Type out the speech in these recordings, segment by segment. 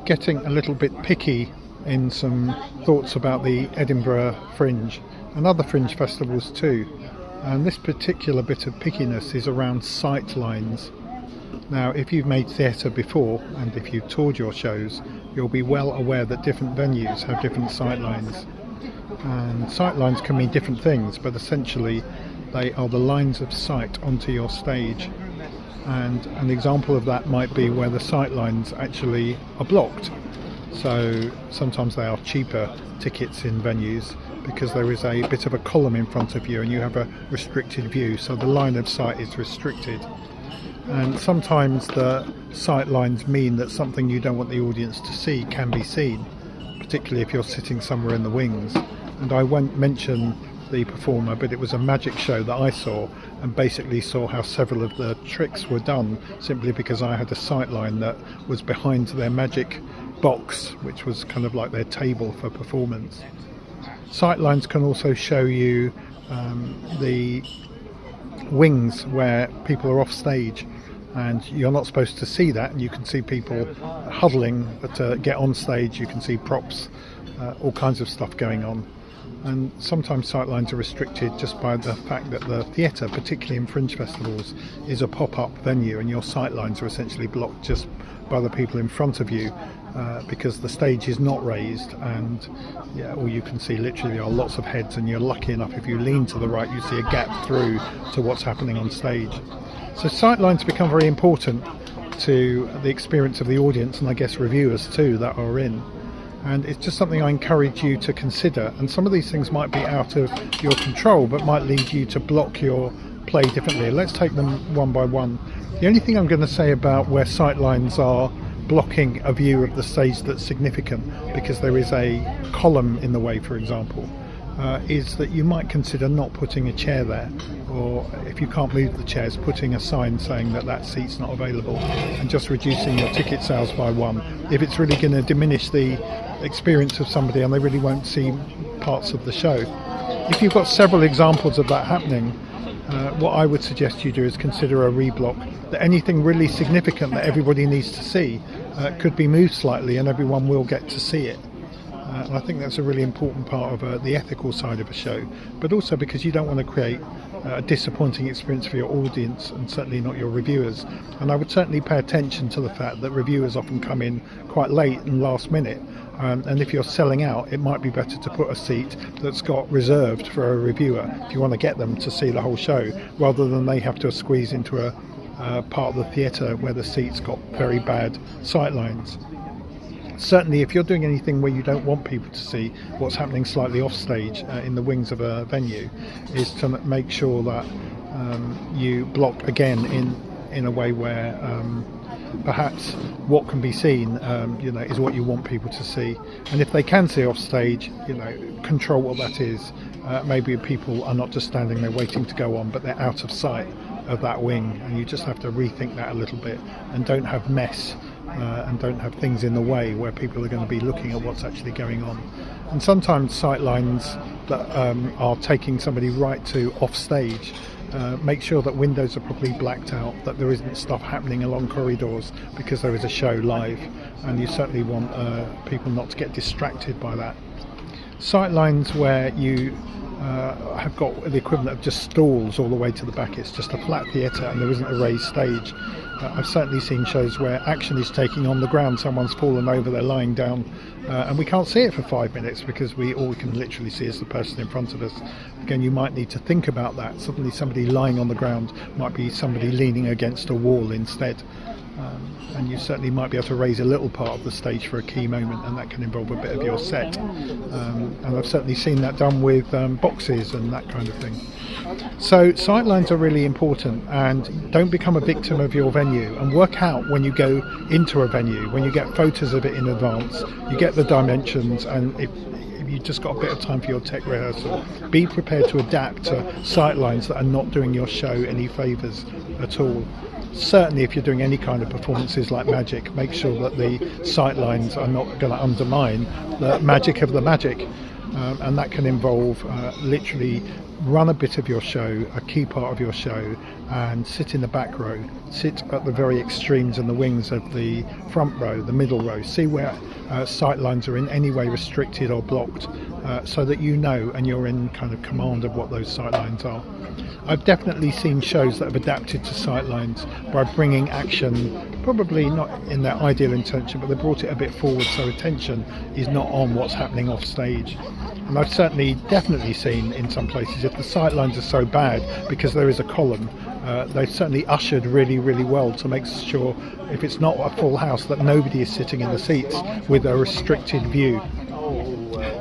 getting a little bit picky in some thoughts about the Edinburgh Fringe and other Fringe festivals too. And this particular bit of pickiness is around sight lines. Now, if you've made theatre before and if you've toured your shows, you'll be well aware that different venues have different sight lines. And sight lines can mean different things, but essentially they are the lines of sight onto your stage. And an example of that might be where the sight lines actually are blocked. So sometimes they are cheaper tickets in venues because there is a bit of a column in front of you and you have a restricted view, so the line of sight is restricted. And sometimes the sight lines mean that something you don't want the audience to see can be seen, particularly if you're sitting somewhere in the wings. And I won't mention the performer, but it was a magic show that I saw, and basically saw how several of the tricks were done simply because I had a sight line that was behind their magic box, which was kind of like their table for performance. Sight lines can also show you the wings where people are off stage, and you're not supposed to see that, and you can see people huddling to get on stage. You can see props, all kinds of stuff going on. And sometimes sight lines are restricted just by the fact that the theatre, particularly in fringe festivals, is a pop-up venue, and your sight lines are essentially blocked just by the people in front of you, because the stage is not raised, and all you can see literally are lots of heads, and you're lucky enough if you lean to the right you see a gap through to what's happening on stage. So sight lines become very important to the experience of the audience, and I guess reviewers too that are in. And it's just something I encourage you to consider, and some of these things might be out of your control but might lead you to block your play differently. Let's take them one by one. The only thing I'm going to say about where sight lines are blocking a view of the stage that's significant, because there is a column in the way, for example, is that you might consider not putting a chair there, or if you can't move the chairs, putting a sign saying that that seat's not available, and just reducing your ticket sales by one if it's really going to diminish the experience of somebody and they really won't see parts of the show. If you've got several examples of that happening, what I would suggest you do is consider a reblock, that anything really significant that everybody needs to see could be moved slightly and everyone will get to see it. And I think that's a really important part of the ethical side of a show, but also because you don't want to create a disappointing experience for your audience, and certainly not your reviewers. And I would certainly pay attention to the fact that reviewers often come in quite late and last minute, and if you're selling out, it might be better to put a seat that's got reserved for a reviewer if you want to get them to see the whole show, rather than they have to squeeze into a part of the theatre where the seat's got very bad sight lines. Certainly if you're doing anything where you don't want people to see what's happening slightly off stage in the wings of a venue, is to make sure that you block again in a way where perhaps what can be seen is what you want people to see, and if they can see off stage, control what that is. Maybe people are not just standing there waiting to go on, but they're out of sight of that wing, and you just have to rethink that a little bit, and don't have mess and don't have things in the way where people are going to be looking at what's actually going on. And sometimes sight lines that are taking somebody right to off stage, make sure that windows are properly blacked out, that there isn't stuff happening along corridors because there is a show live, and you certainly want people not to get distracted by that. Sight lines where you have got the equivalent of just stalls all the way to the back, it's just a flat theatre and there isn't a raised stage. I've certainly seen shows where action is taking on the ground, someone's fallen over, they're lying down, and we can't see it for 5 minutes because all we can literally see is the person in front of us. Again, you might need to think about that. Suddenly somebody lying on the ground might be somebody leaning against a wall instead. And you certainly might be able to raise a little part of the stage for a key moment, and that can involve a bit of your set. And I've certainly seen that done with boxes and that kind of thing. So sight lines are really important, and don't become a victim of your venue, and work out when you go into a venue, when you get photos of it in advance, you get the dimensions, and if you've just got a bit of time for your tech rehearsal, be prepared to adapt to sight lines that are not doing your show any favours at all. Certainly if you're doing any kind of performances like magic, make sure that the sight lines are not going to undermine the magic of the magic. and that can involve literally run a bit of your show, a key part of your show, and sit in the back row, sit at the very extremes and the wings of the front row, the middle row, see where sight lines are in any way restricted or blocked, so that you know and you're in kind of command of what those sight lines are. I've definitely seen shows that have adapted to sight lines by bringing action, probably not in their ideal intention, but they brought it a bit forward so attention is not on what's happening off stage. And I've definitely seen in some places, if the sight lines are so bad because there is a column, they've certainly ushered really well to make sure, if it's not a full house, that nobody is sitting in the seats with a restricted view.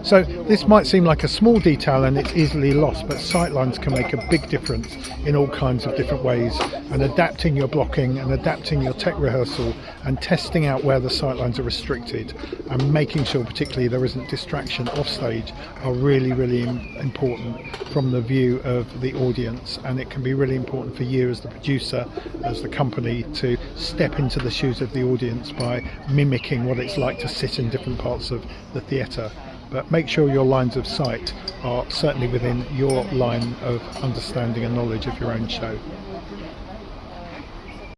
So this might seem like a small detail and it's easily lost, but sightlines can make a big difference in all kinds of different ways, and adapting your blocking and adapting your tech rehearsal and testing out where the sightlines are restricted and making sure particularly there isn't distraction off stage are really important from the view of the audience. And it can be really important for you as the producer, as the company, to step into the shoes of the audience by mimicking what it's like to sit in different parts of the theatre. But make sure your lines of sight are certainly within your line of understanding and knowledge of your own show.